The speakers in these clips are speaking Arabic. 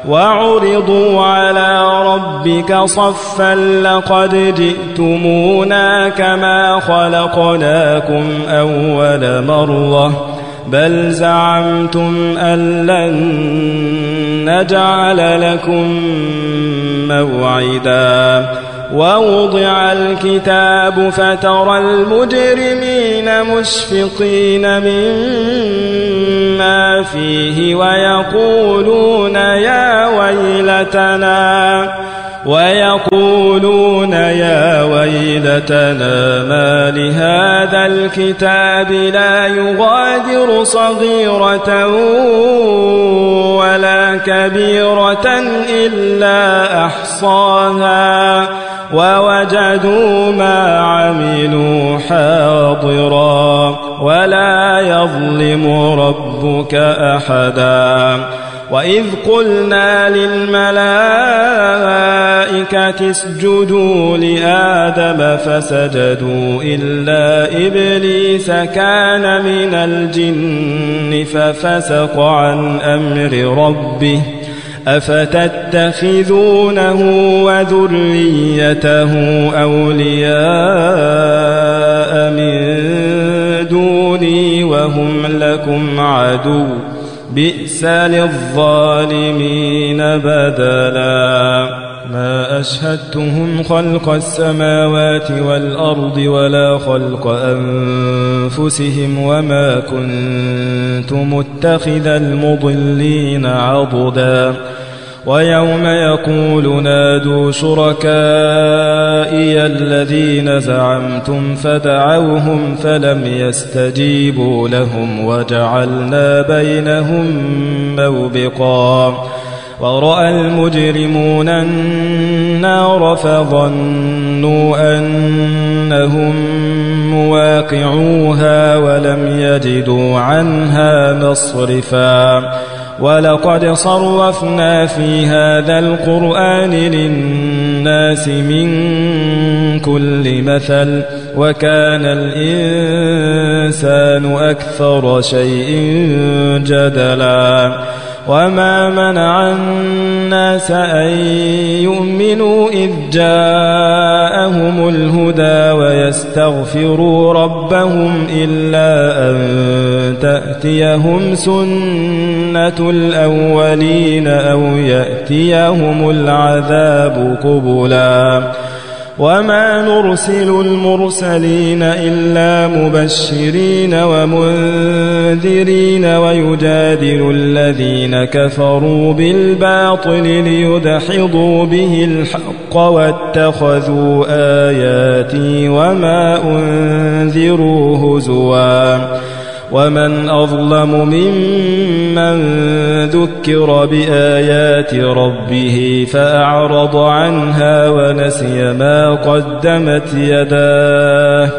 وعرضوا على ربك صفا لقد جئتمونا كما خلقناكم أول مرة بل زعمتم أن لن نجعل لكم موعدا ووضع الكتاب فترى المجرمين مشفقين مما فيه ويقولون يا ويلتنا ما لهذا الكتاب لا يغادر صغيرة ولا كبيرة إلا أحصاها ووجدوا ما عملوا حاضرا ولا يظلم ربك أحدا وإذ قلنا للملائكة اسجدوا لآدم فسجدوا إلا إبليس كان من الجن ففسق عن أمر ربه أفتتخذونه وذريته أولياء من دوني وهم لكم عدو بئس للظالمين بدلا ما أشهدتهم خلق السماوات والأرض ولا خلق أنفسهم وما كنت متخذ المضلين عضدا ويوم يقول نادوا شركائي الذين زعمتم فدعوهم فلم يستجيبوا لهم وجعلنا بينهم موبقا ورأى المجرمون النار فظنوا أنهم مواقعوها ولم يجدوا عنها مصرفا ولقد صرفنا في هذا القرآن للناس من كل مثل وكان الإنسان أكثر شيء جدلا وما منع الناس أن يؤمنوا إذ جاءهم الهدى ويستغفروا ربهم إلا أن تأتيهم سنة الأولين أو يأتيهم العذاب قبلا وما نرسل المرسلين إلا مبشرين ومنذرين ويجادل الذين كفروا بالباطل ليدحضوا به الحق واتخذوا آياتي وما أنذروا هزوا ومن أظلم ممن ذكر بآيات ربه فأعرض عنها ونسي ما قدمت يداه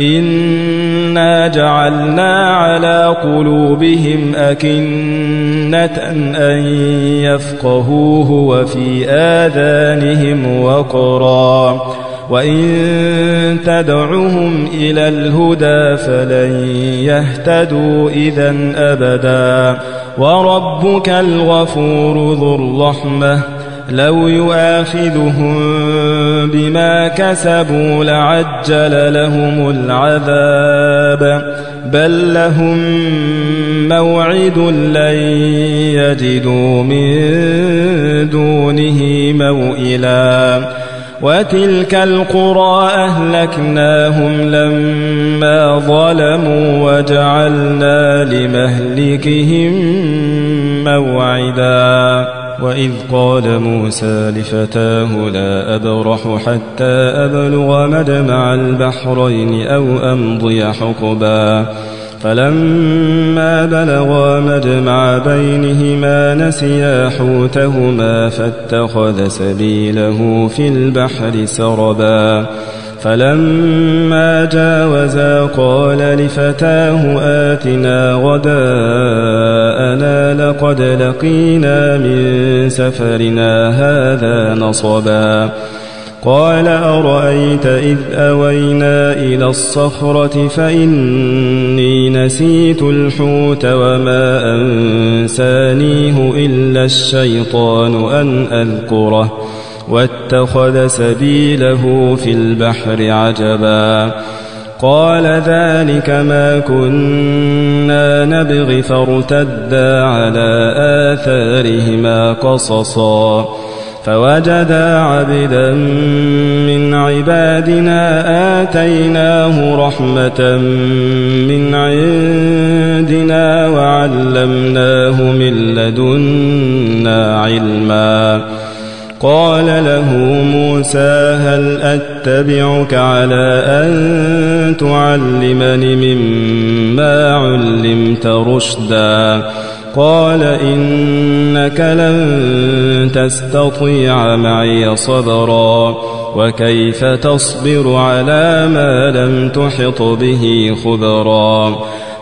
إنا جعلنا على قلوبهم أكنة أن يفقهوه وفي آذانهم وقرا وإن تدعهم إلى الهدى فلن يهتدوا إذن أبدا وربك الغفور ذو الرحمة لو يؤاخذهم بما كسبوا لعجل لهم العذاب بل لهم موعد لن يجدوا من دونه موئلا وتلك القرى أهلكناهم لما ظلموا وجعلنا لمهلكهم موعدا وإذ قال موسى لفتاه لا أبرح حتى أبلغ مجمع البحرين أو أمضي حقبا فلما بلغا مجمع بينهما نسيا حوتهما فاتخذ سبيله في البحر سربا فلما جاوزا قال لفتاه آتنا غداءنا لقد لقينا من سفرنا هذا نصبا قال أرأيت إذ أوينا إلى الصخرة فإني نسيت الحوت وما أنسانيه إلا الشيطان أن أذكره واتخذ سبيله في البحر عجبا قال ذلك ما كنا نبغي فارتدا على آثارهما قصصا فوجدا عبدا من عبادنا آتيناه رحمة من عندنا وعلمناه من لدنا علما قال له موسى هل أتبعك على أن تعلمني مما علمت رشدا قال إنك لن تستطيع معي صبرا وكيف تصبر على ما لم تحط به خبرا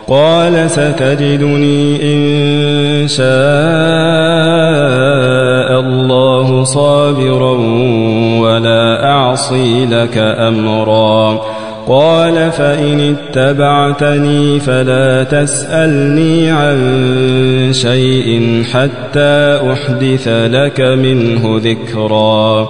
قال ستجدني إن شاء الله صابرا ولا أعصي لك أمرا قال فإن اتبعتني فلا تسألني عن شيء حتى أحدث لك منه ذكرا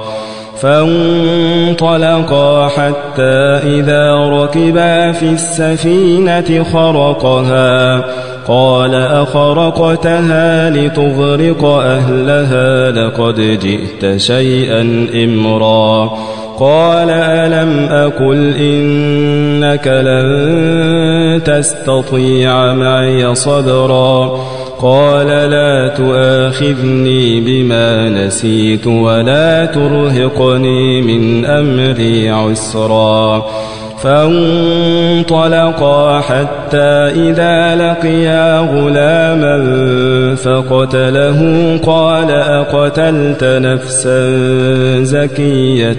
فانطلقا حتى إذا ركبا في السفينة خرقها قال أخرقتها لتغرق أهلها لقد جئت شيئا إمرا قال ألم أقل إنك لن تستطيع معي صبرا قال لا تؤاخذني بما نسيت ولا ترهقني من أمري عسرا فانطلقا حتى إذا لقيا غلاما فقتله قال أقتلت نفسا زكية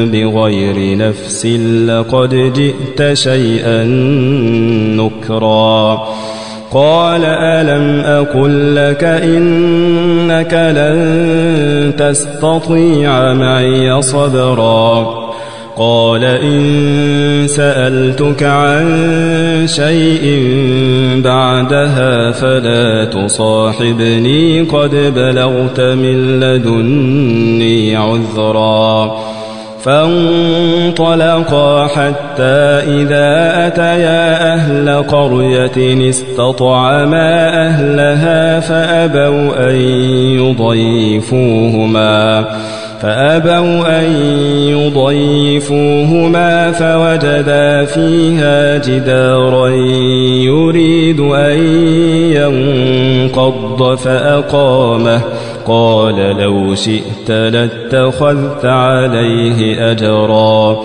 بغير نفس لقد جئت شيئا نكرا قال ألم أقل لك إنك لن تستطيع معي صبرا قال إن سألتك عن شيء بعدها فلا تصاحبني قد بلغت من لدني عذرا فانطلقا حتى إذا أتيا أهل قرية استطعما أهلها فأبوا أن يضيفوهما فوجدا فيها جدارا يريد أن ينقض فأقامه قال لو شئت لاتخذت عليه أجرا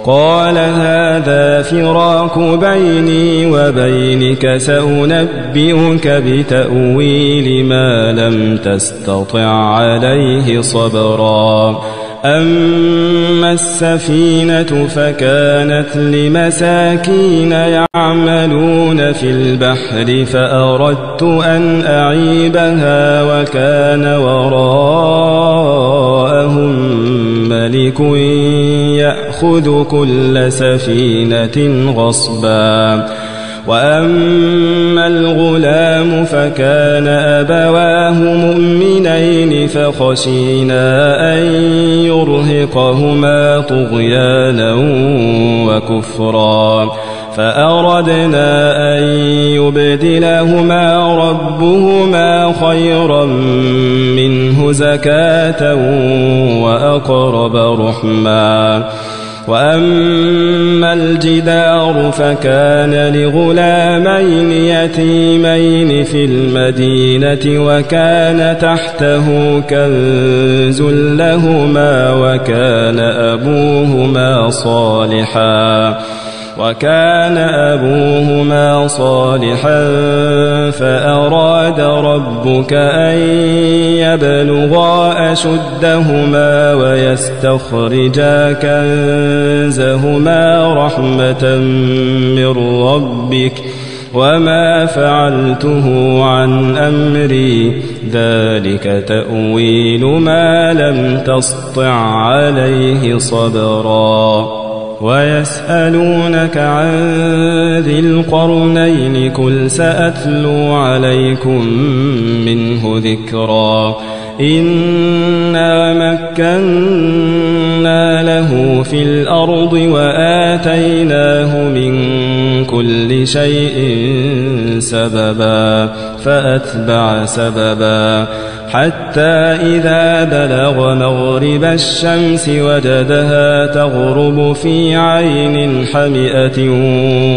قال هذا فراق بيني وبينك سأنبئك بتأويل ما لم تستطع عليه صبرا أما السفينة فكانت لمساكين يعملون في البحر فأردت أن أعيبها وكان وراءهم ملك يأخذ كل سفينة غصبا وأما الغلام فكان أبواه مؤمنين فخشينا أن يرهقهما طغيانا وكفرا فأردنا أن يبدلهما ربهما خيرا منه زكاة وأقرب رحما وأما الجدار فكان لغلامين يتيمين في المدينة وكان تحته كنز لهما وكان أبوهما صالحا فأراد ربك أن يبلغا أشدهما ويستخرجا كنزهما رحمة من ربك وما فعلته عن أمري ذلك تأويل ما لم تسطع عليه صبرا ويسألونك عن ذي القرنين قل سأتلو عليكم منه ذكرا إنا مكنا له في الأرض وآتيناه من كل شيء سببا فأتبع سببا حتى إذا بلغ مغرب الشمس وجدها تغرب في عين حمئة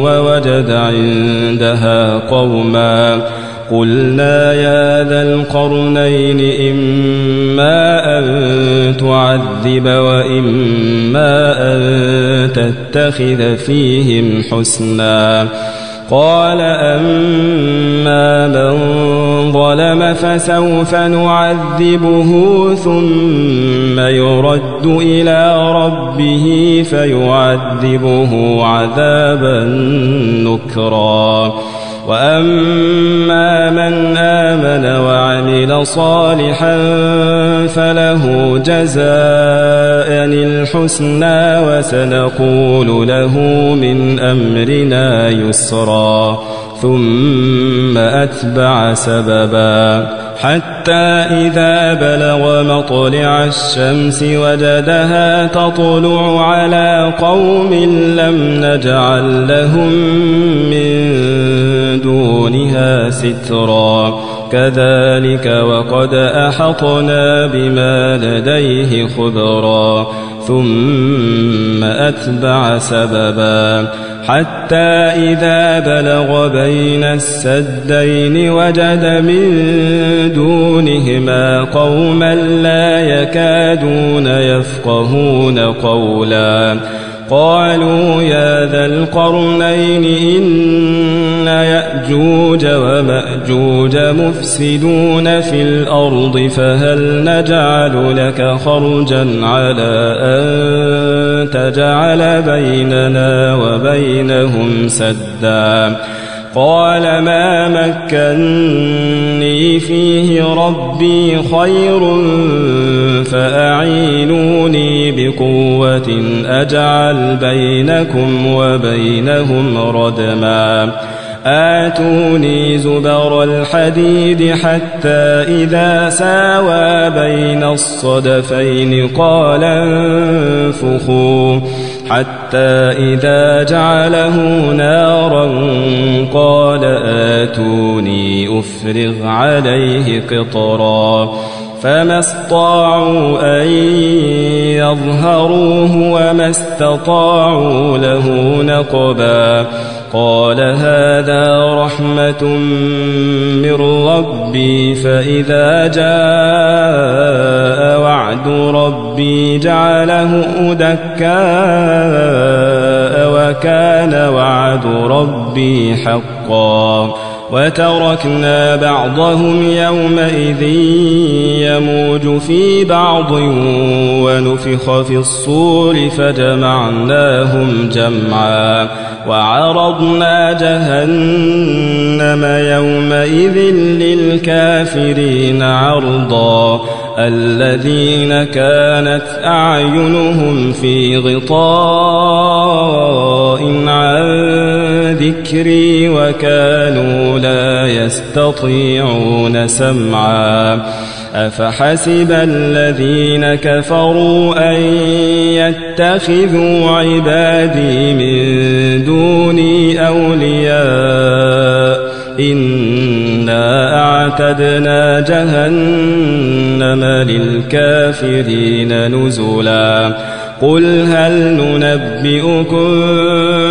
ووجد عندها قوما قلنا يا ذا القرنين إما أن تعذب وإما أن تتخذ فيهم حسنا قال أما من ظلم فسوف نعذبه ثم يرد إلى ربه فيعذبه عذابا نكرا وأما من آمن وعمل صالحا فله جزاء الحسنى وسنقول له من أمرنا يسرا ثم أتبع سببا حتى إذا بلغ مطلع الشمس وجدها تطلع على قوم لم نجعل لهم من دونها سترا كذلك وقد أحطنا بما لديه خبرا ثم أتبع سببا حتى إذا بلغ بين السدين وجد من دونهما قوما لا يكادون يفقهون قولا قالوا يا ذا القرنين إن يأجوج ومأجوج مفسدون في الأرض فهل نجعل لك خرجا على أن تجعل بيننا وبينهم سدا قال ما مكني فيه ربي خير فأعينوني بقوة أجعل بينكم وبينهم ردما آتوني زبر الحديد حتى إذا ساوى بين الصدفين قال انفخوا حتى إذا جعله نارا قال آتوني أفرغ عليه قطرا فما استطاعوا أن يظهروه وما استطاعوا له نقبا قال هذا رحمة من ربي فإذا جاء وعد ربي جعله دكاء وكان وعد ربي حقا وتركنا بعضهم يومئذ يموج في بعض ونفخ في الصور فجمعناهم جمعا وعرضنا جهنم يومئذ للكافرين عرضا الذين كانت أعينهم في غطاء عن ذكري وكانوا لا يستطيعون سمعا أفحسب الذين كفروا أن يتخذوا عبادي من دوني أولياء إنا أعتدنا جهنم للكافرين نزلا قل هل ننبئكم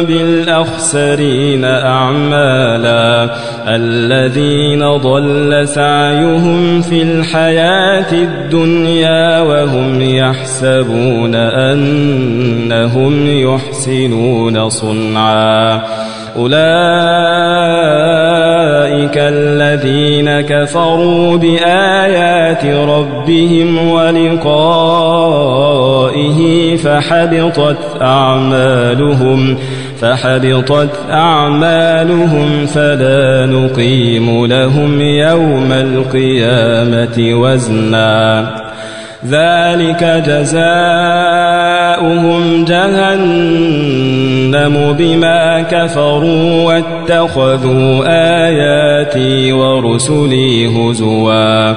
بالأخسرين أعمالا الذين ضل سعيهم في الحياة الدنيا وهم يحسبون أنهم يحسنون صنعا أولئك الذين كفروا بآيات ربهم ولقائه فحبطت فحبطت أعمالهم فلا نقيم لهم يوم القيامة وزنا ذلك جزاؤهم جهنم بما كفروا واتخذوا آياتي ورسلي هزوا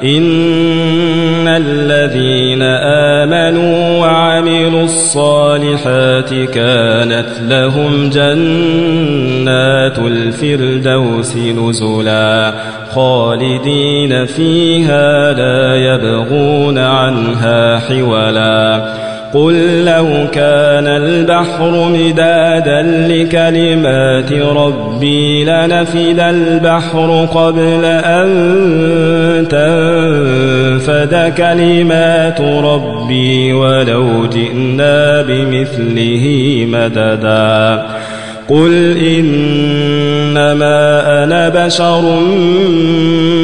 إن الذين آمنوا وعملوا الصالحات كانت لهم جنات الفردوس نزلا خالدين فيها لا يبغون عنها حولا قل لو كان البحر مدادا لكلمات ربي لنفد البحر قبل أن تنفد كلمات ربي ولو جئنا بمثله مددا قل إنما أنا بشر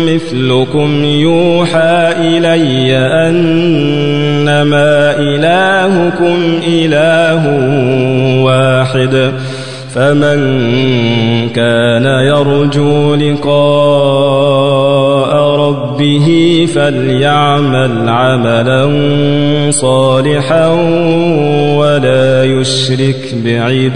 مثلكم يوحى إلي أنما إلهكم إله واحد فمن كان يرجو لقاء ربه فليعمل عملا صالحا ولا يشرك بعبادة